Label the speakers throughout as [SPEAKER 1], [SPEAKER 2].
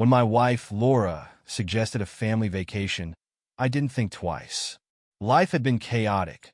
[SPEAKER 1] When my wife, Laura, suggested a family vacation, I didn't think twice. Life had been chaotic.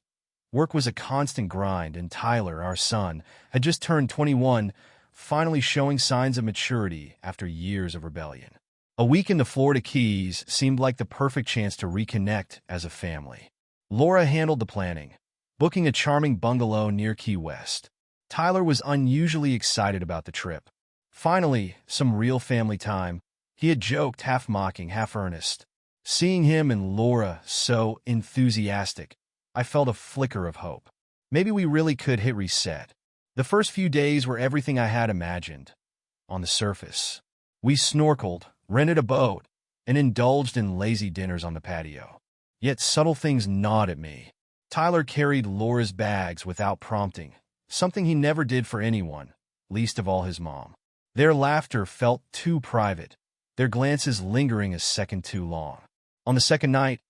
[SPEAKER 1] Work was a constant grind, and Tyler, our son, had just turned 21, finally showing signs of maturity after years of rebellion. A week in the Florida Keys seemed like the perfect chance to reconnect as a family. Laura handled the planning, booking a charming bungalow near Key West. Tyler was unusually excited about the trip. Finally, some real family time. He had joked, half mocking, half earnest. Seeing him and Laura so enthusiastic, I felt a flicker of hope. Maybe we really could hit reset. The first few days were everything I had imagined. On the surface, we snorkeled, rented a boat, and indulged in lazy dinners on the patio. Yet subtle things gnawed at me. Tyler carried Laura's bags without prompting, something he never did for anyone, least of all his mom. Their laughter felt too private, their glances lingering a second too long. On the second night,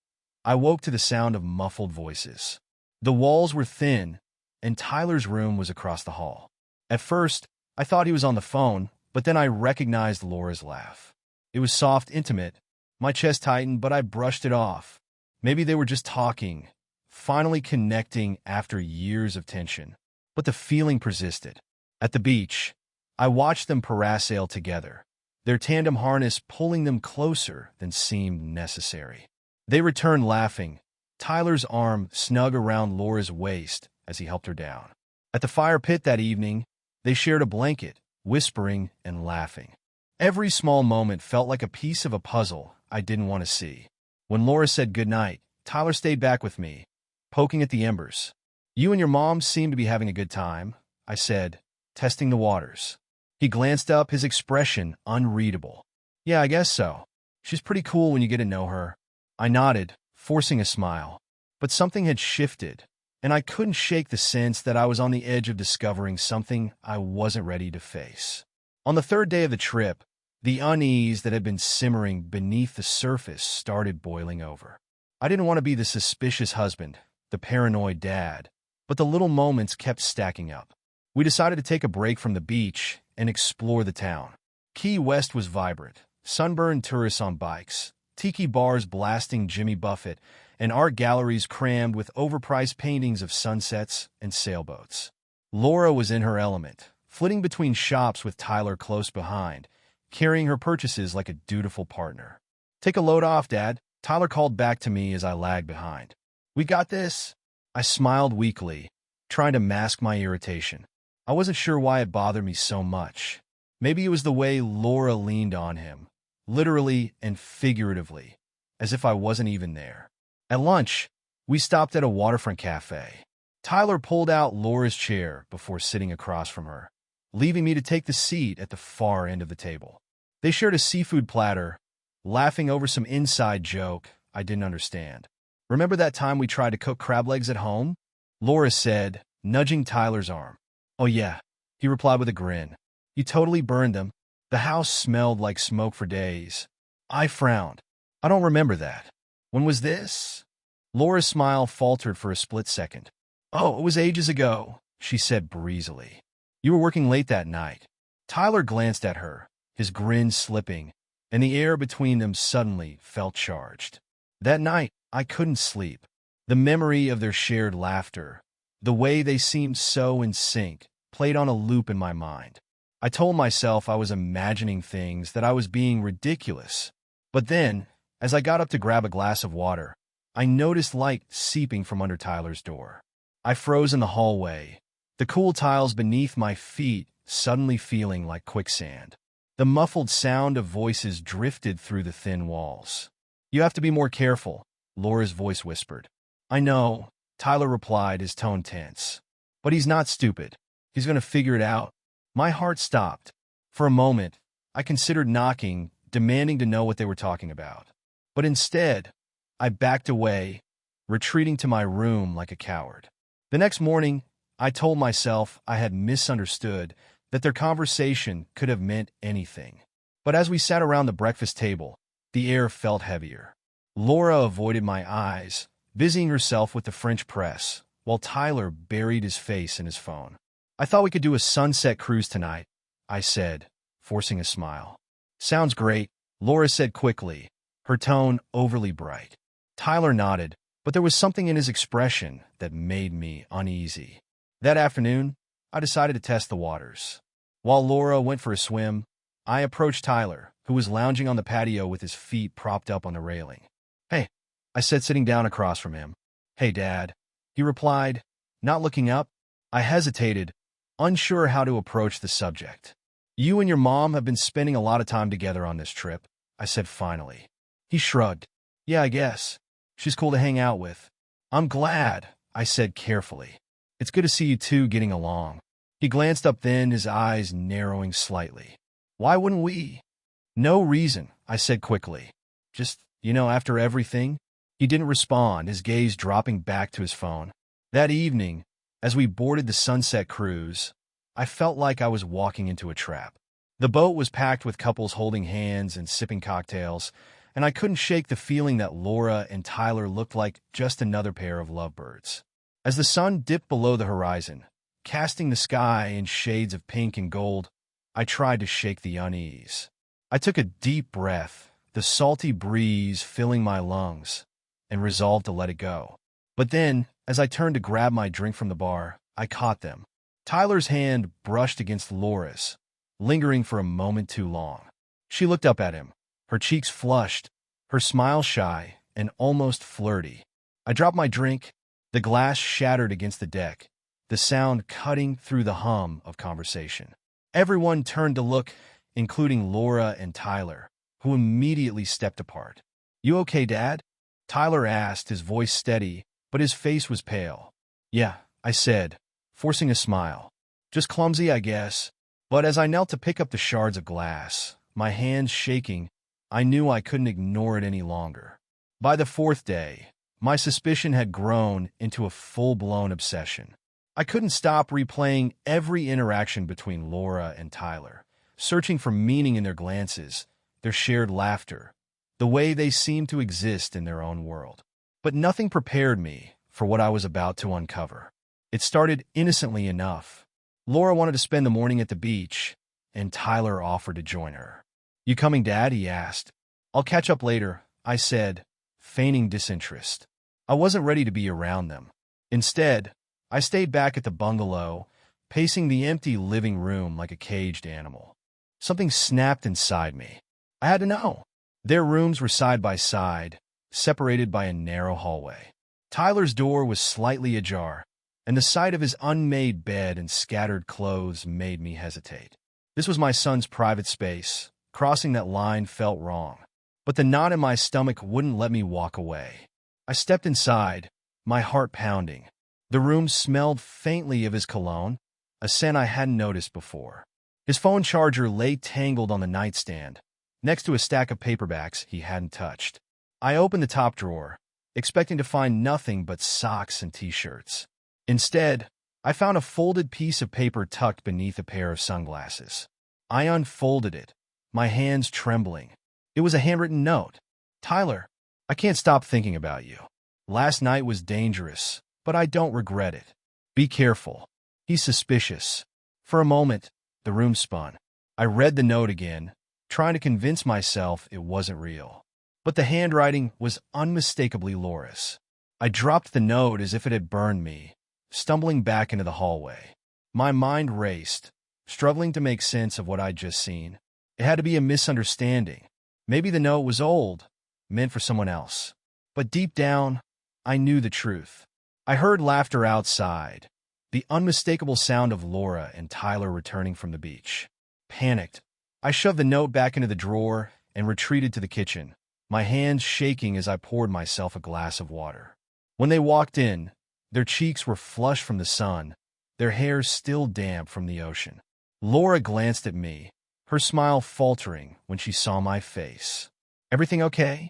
[SPEAKER 1] I woke to the sound of muffled voices. The walls were thin, and Tyler's room was across the hall. At first, I thought he was on the phone, but then I recognized Laura's laugh. It was soft, intimate. My chest tightened, but I brushed it off. Maybe they were just talking, finally connecting after years of tension. But the feeling persisted. At the beach, I watched them parasail together, their tandem harness pulling them closer than seemed necessary. They returned laughing, Tyler's arm snug around Laura's waist as he helped her down. At the fire pit that evening, they shared a blanket, whispering and laughing. Every small moment felt like a piece of a puzzle I didn't want to see. When Laura said goodnight, Tyler stayed back with me, poking at the embers. "You and your mom seem to be having a good time," I said, testing the waters. He glanced up, his expression unreadable. "Yeah, I guess so. She's pretty cool when you get to know her." I nodded, forcing a smile. But something had shifted, and I couldn't shake the sense that I was on the edge of discovering something I wasn't ready to face. On the third day of the trip, the unease that had been simmering beneath the surface started boiling over. I didn't want to be the suspicious husband, the paranoid dad, but the little moments kept stacking up. We decided to take a break from the beach and explore the town. Key West was vibrant, sunburned tourists on bikes, tiki bars blasting Jimmy Buffett, and art galleries crammed with overpriced paintings of sunsets and sailboats. Laura was in her element, flitting between shops with Tyler close behind, carrying her purchases like a dutiful partner. "Take a load off, Dad," Tyler called back to me as I lagged behind. "We got this." I smiled weakly, trying to mask my irritation. I wasn't sure why it bothered me so much. Maybe it was the way Laura leaned on him, literally and figuratively, as if I wasn't even there. At lunch, we stopped at a waterfront cafe. Tyler pulled out Laura's chair before sitting across from her, leaving me to take the seat at the far end of the table. They shared a seafood platter, laughing over some inside joke I didn't understand. "Remember that time we tried to cook crab legs at home?" Laura said, nudging Tyler's arm. "Oh yeah," he replied with a grin. "You totally burned them. The house smelled like smoke for days." I frowned. "I don't remember that. When was this?" Laura's smile faltered for a split second. "Oh, it was ages ago," she said breezily. "You were working late that night." Tyler glanced at her, his grin slipping, and the air between them suddenly felt charged. That night, I couldn't sleep. The memory of their shared laughter, the way they seemed so in sync, played on a loop in my mind. I told myself I was imagining things, that I was being ridiculous. But then, as I got up to grab a glass of water, I noticed light seeping from under Tyler's door. I froze in the hallway, the cool tiles beneath my feet suddenly feeling like quicksand. The muffled sound of voices drifted through the thin walls. "You have to be more careful," Laura's voice whispered. "I know," Tyler replied, his tone tense. "But he's not stupid. He's going to figure it out." My heart stopped. For a moment, I considered knocking, demanding to know what they were talking about. But instead, I backed away, retreating to my room like a coward. The next morning, I told myself I had misunderstood, that their conversation could have meant anything. But as we sat around the breakfast table, the air felt heavier. Laura avoided my eyes, busying herself with the French press, while Tyler buried his face in his phone. "I thought we could do a sunset cruise tonight," I said, forcing a smile. "Sounds great," Laura said quickly, her tone overly bright. Tyler nodded, but there was something in his expression that made me uneasy. That afternoon, I decided to test the waters. While Laura went for a swim, I approached Tyler, who was lounging on the patio with his feet propped up on the railing. "Hey," I said, sitting down across from him. "Hey, Dad," he replied, not looking up. I hesitated, unsure how to approach the subject. "You and your mom have been spending a lot of time together on this trip," I said finally. He shrugged. "Yeah, I guess. She's cool to hang out with." "I'm glad," I said carefully. "It's good to see you two getting along." He glanced up then, his eyes narrowing slightly. "Why wouldn't we?" "No reason," I said quickly. "Just, after everything?" He didn't respond, his gaze dropping back to his phone. That evening, as we boarded the Sunset Cruise, I felt like I was walking into a trap. The boat was packed with couples holding hands and sipping cocktails, and I couldn't shake the feeling that Laura and Tyler looked like just another pair of lovebirds. As the sun dipped below the horizon, casting the sky in shades of pink and gold, I tried to shake the unease. I took a deep breath, the salty breeze filling my lungs, and resolved to let it go. But then, as I turned to grab my drink from the bar, I caught them. Tyler's hand brushed against Laura's, lingering for a moment too long. She looked up at him, her cheeks flushed, her smile shy and almost flirty. I dropped my drink, the glass shattered against the deck, the sound cutting through the hum of conversation. Everyone turned to look, including Laura and Tyler, who immediately stepped apart. "You okay, Dad?" Tyler asked, his voice steady, but his face was pale. "Yeah," I said, forcing a smile. "Just clumsy, I guess." But as I knelt to pick up the shards of glass, my hands shaking, I knew I couldn't ignore it any longer. By the fourth day, my suspicion had grown into a full-blown obsession. I couldn't stop replaying every interaction between Laura and Tyler, searching for meaning in their glances, their shared laughter, the way they seemed to exist in their own world. But nothing prepared me for what I was about to uncover. It started innocently enough. Laura wanted to spend the morning at the beach, and Tyler offered to join her. "You coming, Dad?" he asked. "I'll catch up later," I said, feigning disinterest. I wasn't ready to be around them. Instead, I stayed back at the bungalow, pacing the empty living room like a caged animal. Something snapped inside me. I had to know. Their rooms were side by side, separated by a narrow hallway. Tyler's door was slightly ajar, and the sight of his unmade bed and scattered clothes made me hesitate. This was my son's private space. Crossing that line felt wrong. But the knot in my stomach wouldn't let me walk away. I stepped inside, my heart pounding. The room smelled faintly of his cologne, a scent I hadn't noticed before. His phone charger lay tangled on the nightstand, next to a stack of paperbacks he hadn't touched. I opened the top drawer, expecting to find nothing but socks and t-shirts. Instead, I found a folded piece of paper tucked beneath a pair of sunglasses. I unfolded it, my hands trembling. It was a handwritten note. "Tyler, I can't stop thinking about you. Last night was dangerous, but I don't regret it. Be careful." He's suspicious. For a moment, the room spun. I read the note again, trying to convince myself it wasn't real. But the handwriting was unmistakably Laura's. I dropped the note as if it had burned me, stumbling back into the hallway. My mind raced, struggling to make sense of what I'd just seen. It had to be a misunderstanding. Maybe the note was old, meant for someone else. But deep down, I knew the truth. I heard laughter outside, the unmistakable sound of Laura and Tyler returning from the beach. Panicked, I shoved the note back into the drawer and retreated to the kitchen, my hands shaking as I poured myself a glass of water. When they walked in, their cheeks were flushed from the sun, their hair still damp from the ocean. Laura glanced at me, her smile faltering when she saw my face. "Everything okay?"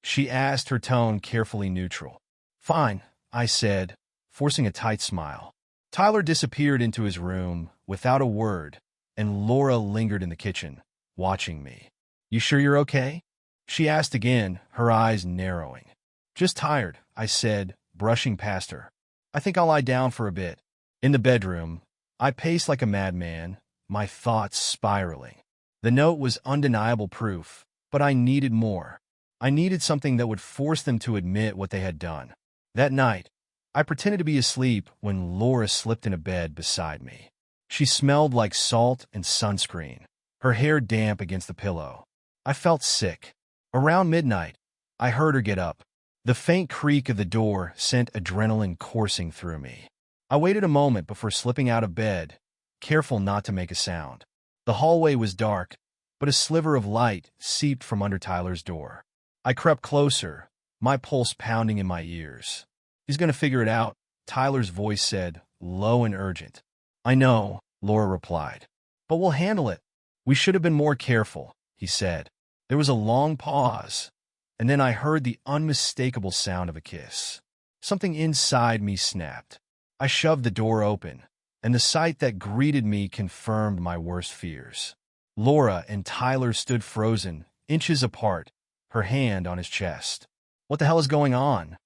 [SPEAKER 1] she asked, her tone carefully neutral. "Fine," I said, forcing a tight smile. Tyler disappeared into his room without a word, and Laura lingered in the kitchen, watching me. "You sure you're okay?" she asked again, her eyes narrowing. "Just tired," I said, brushing past her. "I think I'll lie down for a bit." In the bedroom, I paced like a madman, my thoughts spiraling. The note was undeniable proof. But I needed more. I needed something that would force them to admit what they had done. That night, I pretended to be asleep when Laura slipped into bed beside me. She smelled like salt and sunscreen, her hair damp against the pillow. I felt sick. Around midnight, I heard her get up. The faint creak of the door sent adrenaline coursing through me. I waited a moment before slipping out of bed, careful not to make a sound. The hallway was dark, but a sliver of light seeped from under Tyler's door. I crept closer, my pulse pounding in my ears. "He's going to figure it out," Tyler's voice said, low and urgent. "I know," Laura replied. "But we'll handle it." "We should have been more careful," he said. There was a long pause, and then I heard the unmistakable sound of a kiss. Something inside me snapped. I shoved the door open, and the sight that greeted me confirmed my worst fears. Laura and Tyler stood frozen, inches apart, her hand on his chest. "What the hell is going on?"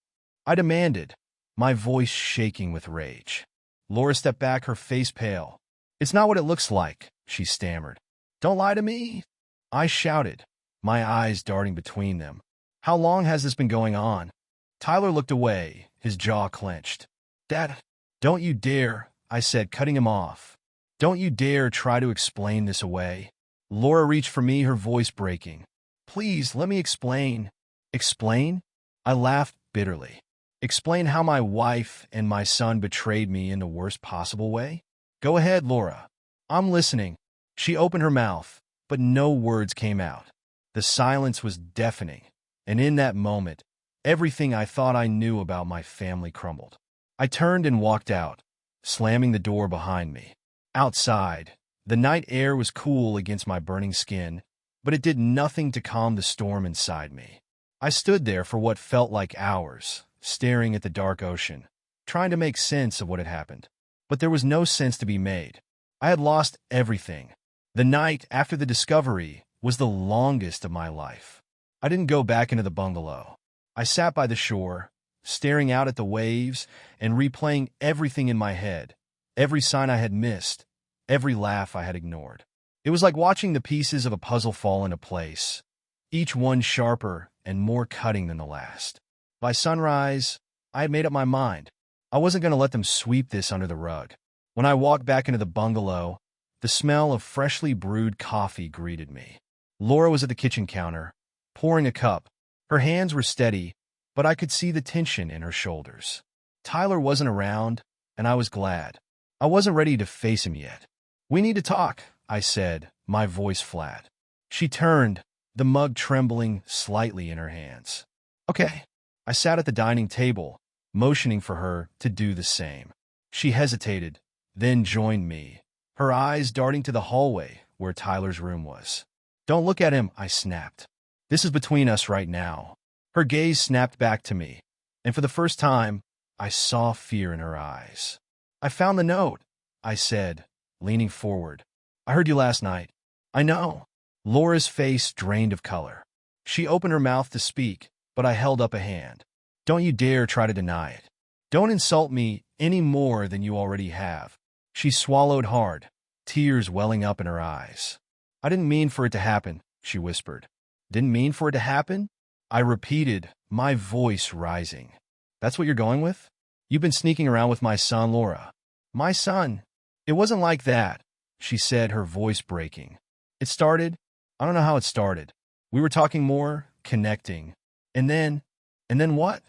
[SPEAKER 1] I demanded, my voice shaking with rage. Laura stepped back, her face pale. "It's not what it looks like," she stammered. "Don't lie to me," I shouted, my eyes darting between them. "How long has this been going on?" Tyler looked away, his jaw clenched. "Dad, don't you dare," I said, cutting him off. "Don't you dare try to explain this away." Laura reached for me, her voice breaking. "Please, let me explain." "Explain?" I laughed bitterly. "Explain how my wife and my son betrayed me in the worst possible way?" "Go ahead, Laura. I'm listening." She opened her mouth, but no words came out. The silence was deafening, and in that moment, everything I thought I knew about my family crumbled. I turned and walked out, slamming the door behind me. Outside, the night air was cool against my burning skin, but it did nothing to calm the storm inside me. I stood there for what felt like hours, staring at the dark ocean, trying to make sense of what had happened. But there was no sense to be made. I had lost everything. The night after the discovery was the longest of my life. I didn't go back into the bungalow. I sat by the shore, staring out at the waves and replaying everything in my head, every sign I had missed, every laugh I had ignored. It was like watching the pieces of a puzzle fall into place, each one sharper and more cutting than the last. By sunrise, I had made up my mind. I wasn't going to let them sweep this under the rug. When I walked back into the bungalow, the smell of freshly brewed coffee greeted me. Laura was at the kitchen counter, pouring a cup. Her hands were steady, but I could see the tension in her shoulders. Tyler wasn't around, and I was glad. I wasn't ready to face him yet. "We need to talk," I said, my voice flat. She turned, the mug trembling slightly in her hands. "Okay." I sat at the dining table, motioning for her to do the same. She hesitated, then joined me, her eyes darting to the hallway where Tyler's room was. "Don't look at him," I snapped. "This is between us right now." Her gaze snapped back to me, and for the first time, I saw fear in her eyes. "I found the note," I said, leaning forward. "I heard you last night." "I know." Laura's face drained of color. She opened her mouth to speak, but I held up a hand. "Don't you dare try to deny it. Don't insult me any more than you already have." She swallowed hard, tears welling up in her eyes. "I didn't mean for it to happen," she whispered. "Didn't mean for it to happen?" I repeated, my voice rising. "That's what you're going with? You've been sneaking around with my son, Laura." "My son?" "It wasn't like that," she said, her voice breaking. "It started, I don't know how it started. We were talking more, connecting. And then what?"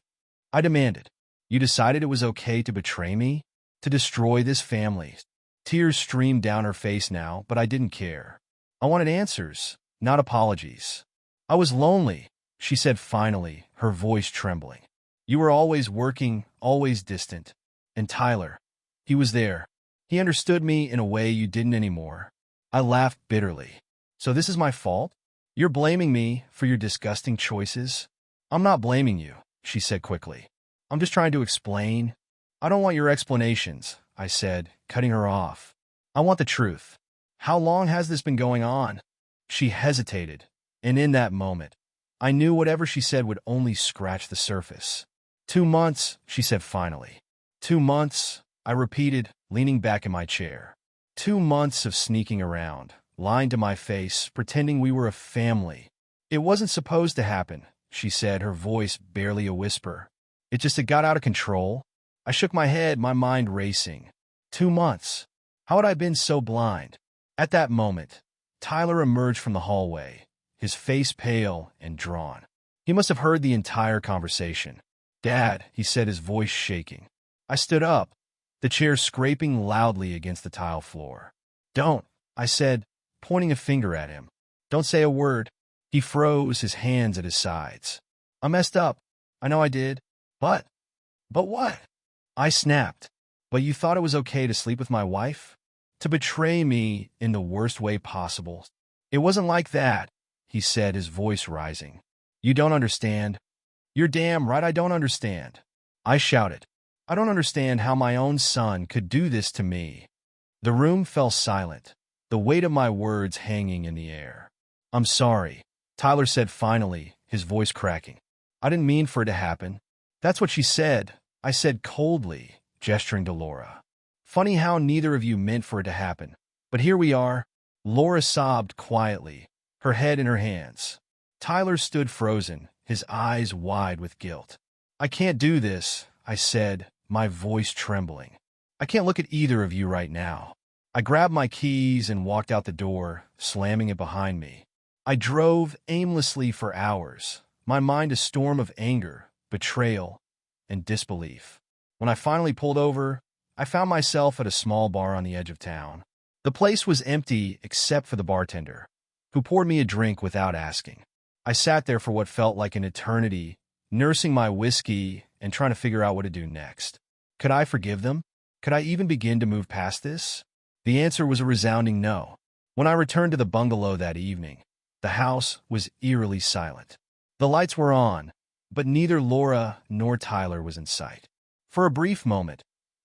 [SPEAKER 1] I demanded. "You decided it was okay to betray me? To destroy this family?" Tears streamed down her face now, but I didn't care. I wanted answers, not apologies. "I was lonely," she said finally, her voice trembling. "You were always working, always distant. And Tyler, he was there. He understood me in a way you didn't anymore." I laughed bitterly. "So this is my fault? You're blaming me for your disgusting choices?" "I'm not blaming you," she said quickly. "I'm just trying to explain." "I don't want your explanations," I said, cutting her off. "I want the truth. How long has this been going on?" She hesitated, and in that moment, I knew whatever she said would only scratch the surface. 2 months, she said finally. 2 months, I repeated, leaning back in my chair. 2 months of sneaking around, lying to my face, pretending we were a family. It wasn't supposed to happen, she said, her voice barely a whisper. It got out of control. I shook my head, my mind racing. 2 months. How had I been so blind? At that moment, Tyler emerged from the hallway, his face pale and drawn. He must have heard the entire conversation. Dad, he said, his voice shaking. I stood up, the chair scraping loudly against the tile floor. Don't, I said, pointing a finger at him. Don't say a word. He froze, his hands at his sides. I messed up. I know I did. But what? I snapped. But you thought it was okay to sleep with my wife? To betray me in the worst way possible? It wasn't like that, he said, his voice rising. You don't understand. You're damn right I don't understand. I shouted. I don't understand how my own son could do this to me. The room fell silent, the weight of my words hanging in the air. I'm sorry, Tyler said finally, his voice cracking. I didn't mean for it to happen. That's what she said, I said coldly, gesturing to Laura. Funny how neither of you meant for it to happen. But here we are. Laura sobbed quietly, her head in her hands. Tyler stood frozen, his eyes wide with guilt. I can't do this, I said, my voice trembling. I can't look at either of you right now. I grabbed my keys and walked out the door, slamming it behind me. I drove aimlessly for hours, my mind a storm of anger, betrayal, and disbelief. When I finally pulled over, I found myself at a small bar on the edge of town. The place was empty except for the bartender, who poured me a drink without asking. I sat there for what felt like an eternity, nursing my whiskey and trying to figure out what to do next. Could I forgive them? Could I even begin to move past this? The answer was a resounding no. When I returned to the bungalow that evening, the house was eerily silent. The lights were on, but neither Laura nor Tyler was in sight. For a brief moment,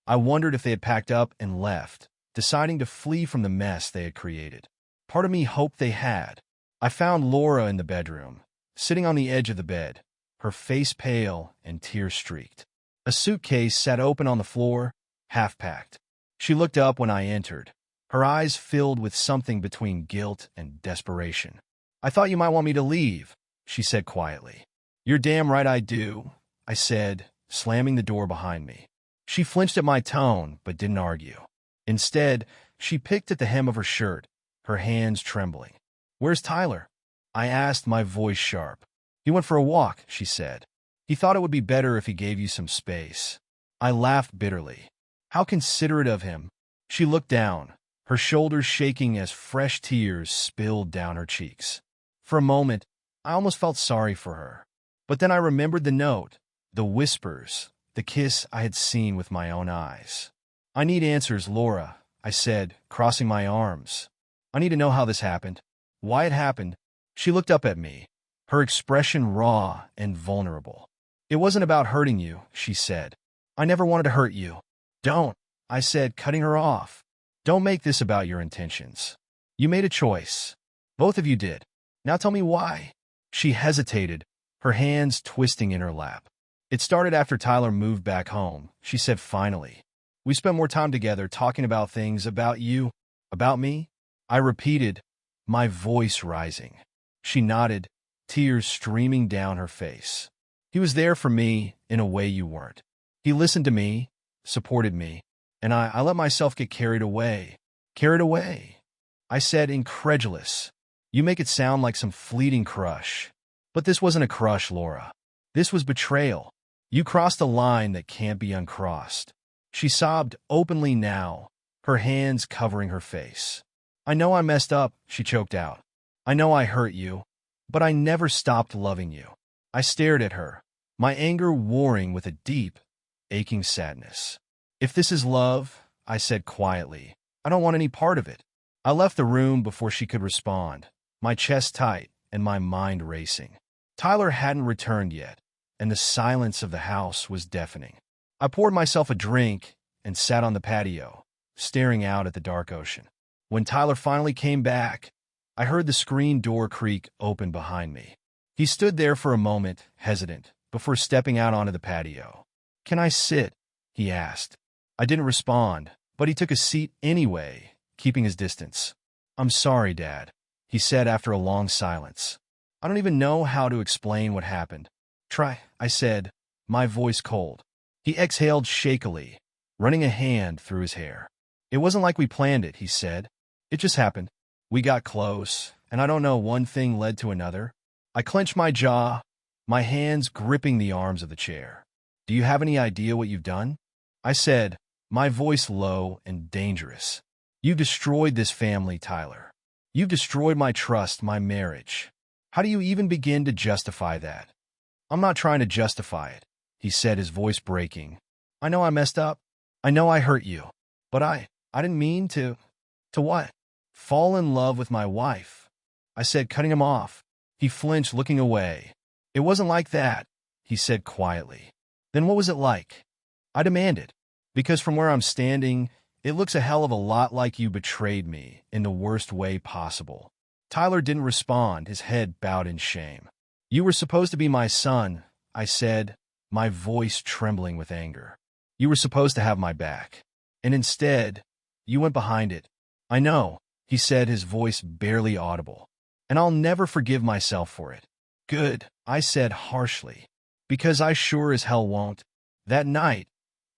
[SPEAKER 1] I wondered if they had packed up and left, deciding to flee from the mess they had created. Part of me hoped they had. I found Laura in the bedroom, sitting on the edge of the bed, her face pale and tear-streaked. A suitcase sat open on the floor, half-packed. She looked up when I entered, her eyes filled with something between guilt and desperation. I thought you might want me to leave, she said quietly. You're damn right I do, I said, slamming the door behind me. She flinched at my tone, but didn't argue. Instead, she picked at the hem of her shirt, her hands trembling. Where's Tyler? I asked, my voice sharp. He went for a walk, she said. He thought it would be better if he gave you some space. I laughed bitterly. How considerate of him. She looked down, her shoulders shaking as fresh tears spilled down her cheeks. For a moment, I almost felt sorry for her. But then I remembered the note, the whispers, the kiss I had seen with my own eyes. I need answers, Laura, I said, crossing my arms. I need to know how this happened, why it happened. She looked up at me, her expression raw and vulnerable. It wasn't about hurting you, she said. I never wanted to hurt you. Don't, I said, cutting her off. Don't make this about your intentions. You made a choice. Both of you did. Now tell me why. She hesitated, her hands twisting in her lap. It started after Tyler moved back home, she said finally. We spent more time together talking about things, about you, about me. I repeated, my voice rising. She nodded, tears streaming down her face. He was there for me in a way you weren't. He listened to me, supported me, and I let myself get carried away. Carried away, I said, incredulous. You make it sound like some fleeting crush. But this wasn't a crush, Laura. This was betrayal. You crossed a line that can't be uncrossed. She sobbed openly now, her hands covering her face. I know I messed up, she choked out. I know I hurt you, but I never stopped loving you. I stared at her, my anger warring with a deep, aching sadness. If this is love, I said quietly, I don't want any part of it. I left the room before she could respond, my chest tight and my mind racing. Tyler hadn't returned yet, and the silence of the house was deafening. I poured myself a drink and sat on the patio, staring out at the dark ocean. When Tyler finally came back, I heard the screen door creak open behind me. He stood there for a moment, hesitant, before stepping out onto the patio. Can I sit? He asked. I didn't respond, but he took a seat anyway, keeping his distance. I'm sorry, Dad, he said after a long silence. I don't even know how to explain what happened. Try, I said, my voice cold. He exhaled shakily, running a hand through his hair. It wasn't like we planned it, he said. It just happened. We got close, and I don't know, one thing led to another. I clenched my jaw, my hands gripping the arms of the chair. Do you have any idea what you've done? I said, my voice low and dangerous. You've destroyed this family, Tyler. You've destroyed my trust, my marriage. How do you even begin to justify that? I'm not trying to justify it, he said, his voice breaking. I know I messed up. I know I hurt you. But I didn't mean to. To what? Fall in love with my wife, I said, cutting him off. He flinched, looking away. It wasn't like that, he said quietly. Then what was it like? I demanded. Because from where I'm standing, it looks a hell of a lot like you betrayed me in the worst way possible. Tyler didn't respond, his head bowed in shame. You were supposed to be my son, I said, my voice trembling with anger. You were supposed to have my back. And instead, you went behind it. I know, he said, his voice barely audible. And I'll never forgive myself for it. Good, I said harshly. Because I sure as hell won't. That night,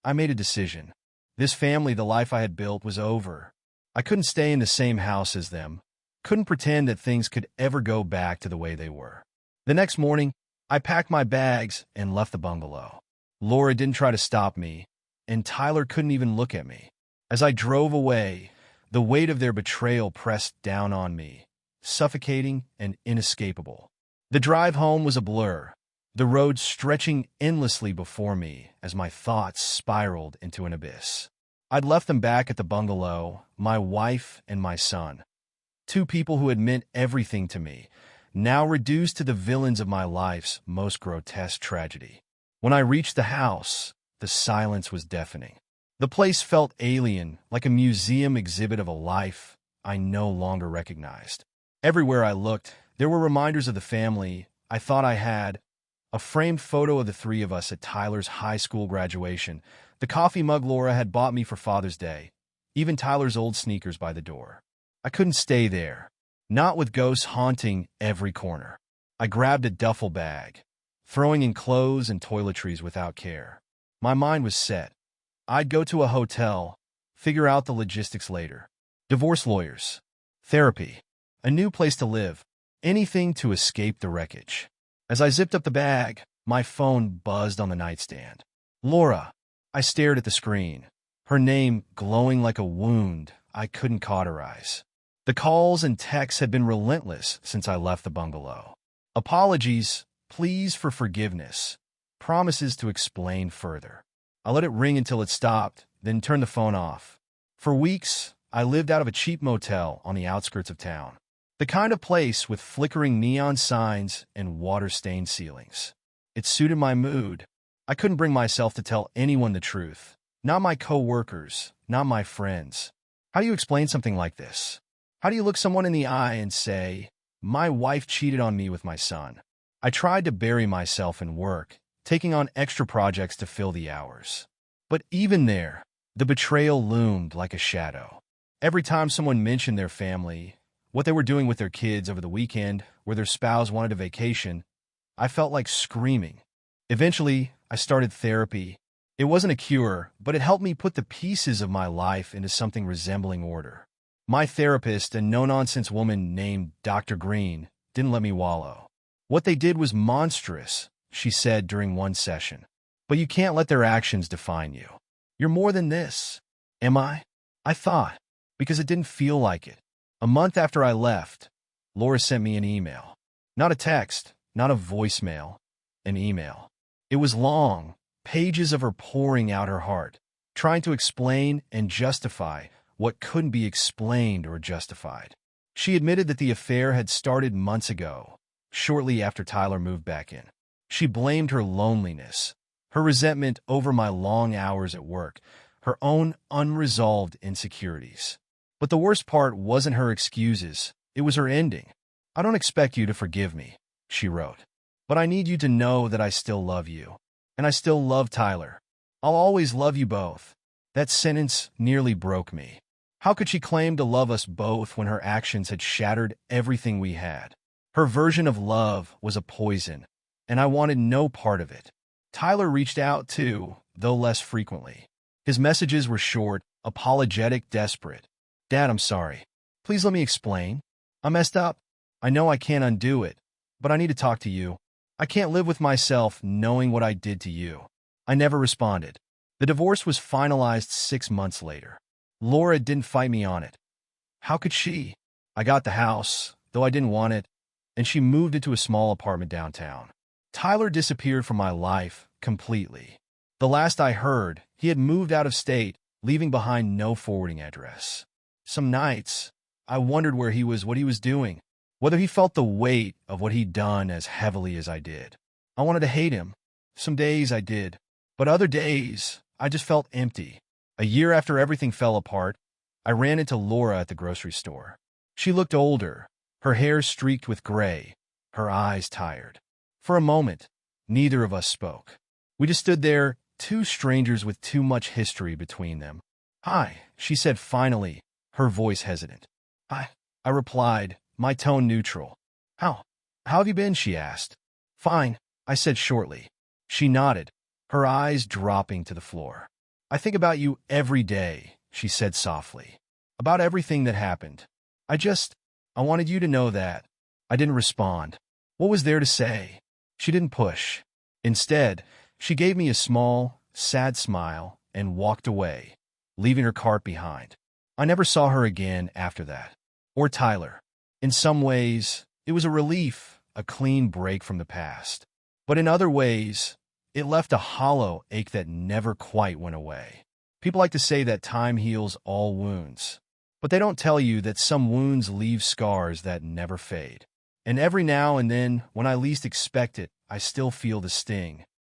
[SPEAKER 1] I made a decision. This family, the life I had built, was over. I couldn't stay in the same house as them. Couldn't pretend that things could ever go back to the way they were. The next morning, I packed my bags and left the bungalow. Laura didn't try to stop me, and Tyler couldn't even look at me. As I drove away, the weight of their betrayal pressed down on me, suffocating and inescapable. The drive home was a blur, the road stretching endlessly before me as my thoughts spiraled into an abyss. I'd left them back at the bungalow, my wife and my son. Two people who had meant everything to me, now reduced to the villains of my life's most grotesque tragedy. When I reached the house, the silence was deafening. The place felt alien, like a museum exhibit of a life I no longer recognized. Everywhere I looked, there were reminders of the family I thought I had. A framed photo of the three of us at Tyler's high school graduation, the coffee mug Laura had bought me for Father's Day, even Tyler's old sneakers by the door. I couldn't stay there, not with ghosts haunting every corner. I grabbed a duffel bag, throwing in clothes and toiletries without care. My mind was set. I'd go to a hotel, figure out the logistics later. Divorce lawyers, therapy, a new place to live, anything to escape the wreckage. As I zipped up the bag, my phone buzzed on the nightstand. Laura. I stared at the screen, her name glowing like a wound I couldn't cauterize. The calls and texts had been relentless since I left the bungalow. Apologies, pleas for forgiveness, promises to explain further. I let it ring until it stopped, then turned the phone off. For weeks, I lived out of a cheap motel on the outskirts of town. The kind of place with flickering neon signs and water-stained ceilings. It suited my mood. I couldn't bring myself to tell anyone the truth. Not my co-workers, not my friends. How do you explain something like this? How do you look someone in the eye and say, my wife cheated on me with my son? I tried to bury myself in work, taking on extra projects to fill the hours. But even there, the betrayal loomed like a shadow. Every time someone mentioned their family, what they were doing with their kids over the weekend, where their spouse wanted a vacation, I felt like screaming. Eventually, I started therapy. It wasn't a cure, but it helped me put the pieces of my life into something resembling order. My therapist, a no-nonsense woman named Dr. Green, didn't let me wallow. What they did was monstrous, she said during one session. But you can't let their actions define you. You're more than this. Am I? I thought, because it didn't feel like it. A month after I left, Laura sent me an email. Not a text, not a voicemail, an email. It was long, pages of her pouring out her heart, trying to explain and justify what couldn't be explained or justified. She admitted that the affair had started months ago, shortly after Tyler moved back in. She blamed her loneliness, her resentment over my long hours at work, her own unresolved insecurities. But the worst part wasn't her excuses, it was her ending. I don't expect you to forgive me, she wrote. But I need you to know that I still love you. And I still love Tyler. I'll always love you both. That sentence nearly broke me. How could she claim to love us both when her actions had shattered everything we had? Her version of love was a poison, and I wanted no part of it. Tyler reached out too, though less frequently. His messages were short, apologetic, desperate. Dad, I'm sorry. Please let me explain. I messed up. I know I can't undo it, but I need to talk to you. I can't live with myself knowing what I did to you. I never responded. The divorce was finalized 6 months later. Laura didn't fight me on it. How could she? I got the house, though I didn't want it, and she moved into a small apartment downtown. Tyler disappeared from my life completely. The last I heard, he had moved out of state, leaving behind no forwarding address. Some nights, I wondered where he was, what he was doing, whether he felt the weight of what he'd done as heavily as I did. I wanted to hate him. Some days I did, but other days, I just felt empty. A year after everything fell apart, I ran into Laura at the grocery store. She looked older, her hair streaked with gray, her eyes tired. For a moment, neither of us spoke. We just stood there, two strangers with too much history between them. "Hi," she said finally, her voice hesitant. "Hi," I replied, my tone neutral. How have you been?" she asked. "Fine," I said shortly. She nodded, her eyes dropping to the floor. "I think about you every day," she said softly. "About everything that happened. I wanted you to know that." I didn't respond. What was there to say? She didn't push. Instead, she gave me a small, sad smile and walked away, leaving her cart behind. I never saw her again after that. Or Tyler. In some ways, it was a relief, a clean break from the past. But in other ways, it left a hollow ache that never quite went away. People like to say that time heals all wounds, but they don't tell you that some wounds leave scars that never fade. And every now and then, when I least expect it, I still feel the sting.